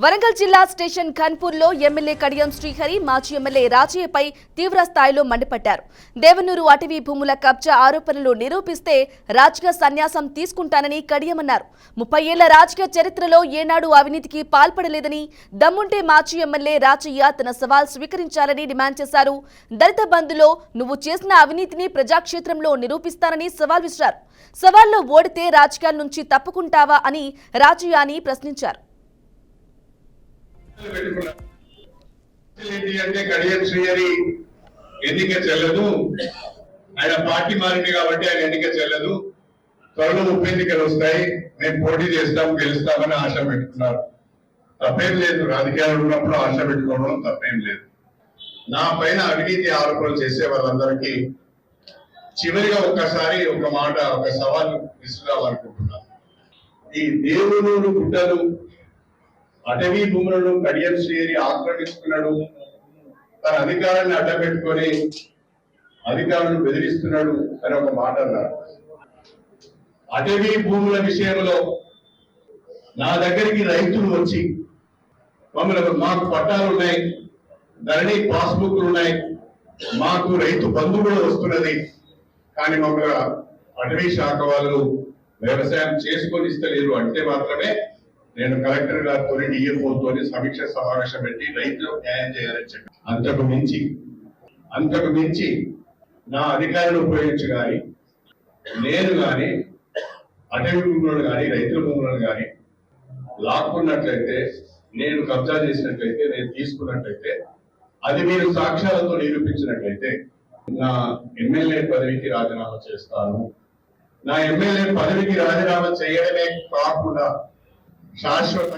వరంగల్ జిల్లా స్టేషన్ ఖన్పూర్ లో ఎమ్మెల్యే కడియం శ్రీహరి మాజీ ఎమ్మెల్యే రాజయ్యపై తీవ్ర స్థాయిలో మండిపడ్డారు. దేవనూరు అటవీ భూముల కబ్జా ఆరోపణలు నిరూపిస్తే రాజకీయ సన్యాసం తీసుకుంటానని కడియం అన్నారు. 30 ఏళ్ల రాజకీయ చరిత్రలో ఏనాడు అవినీతికి పాల్పడలేదని, దమ్ముంటే మాజీ ఎమ్మెల్యే రాజయ్య తన సవాల్ స్వీకరించాలని డిమాండ్ చేశారు. దళిత బంధులో నువ్వు చేసిన అవినీతిని ప్రజాక్షేత్రంలో నిరూపిస్తానని సవాల్ విసిరారు. సవాల్లో ఓడితే రాజకీయాల నుంచి తప్పుకుంటావా అని రాజయ్యని ప్రశ్నించారు. అంటే కడియం శ్రీహరి ఎన్నిక చెల్లదు, ఆయన పార్టీ మారింది కాబట్టి ఆయన ఎన్నిక చెల్లదు, త్వరలో ఉప ఎన్నికలు వస్తాయి, మేము పోటీ చేస్తాం గెలుస్తామని ఆశ పెట్టుకున్నారు. తప్పేం లేదు, రాజకీయాలు ఉన్నప్పుడు ఆశ పెట్టుకోవడం తప్పేం లేదు. నా పైన అవినీతి ఆరోపణలు చేసే వాళ్ళందరికీ చివరిగా ఒక్కసారి ఒక మాట, ఒక సవాల్ విసురాలనుకుంటున్నాను. ఈ దేవునూరు గుడ్డలు అటవీ భూములను కడియం శ్రీహరి ఆక్రమిస్తున్నాడు, తన అధికారాన్ని అడ్డపెట్టుకొని అధికారులను బెదిరిస్తున్నాడు అని ఒక మాట అన్నారు. అటవీ భూముల విషయంలో నా దగ్గరికి రైతులు వచ్చి మాకు పట్టాలు ఉన్నాయి, ధరణి పాస్బుక్లు ఉన్నాయి, మాకు రైతు బంధు కూడా వస్తున్నది, కానీ మమ్మల్ని అటవీ శాఖ వాళ్ళు వ్యవసాయం చేసుకొని ఇస్తలేరు అంటే మాత్రమే నేను కలెక్టర్ గారితో డిఎఫ్ఓతో సమీక్ష సమావేశం పెట్టి రైతులకు న్యాయం చేయాలని చెప్పి, అంతకు మించి నా అధికారులు ఉపయోగించి కానీ నేను కానీ అటవీ భూములను కానీ రైతుల భూములను కానీ లాక్కున్నట్లయితే, నేను కబ్జా చేసినట్లయితే, నేను తీసుకున్నట్లయితే, అది మీరు సాక్ష్యాలతో నిరూపించినట్లయితే నా ఎమ్మెల్యే పదవికి రాజీనామా చేస్తాను. నా ఎమ్మెల్యే పదవికి రాజీనామా చేయడమే కాకుండా శాశ్వత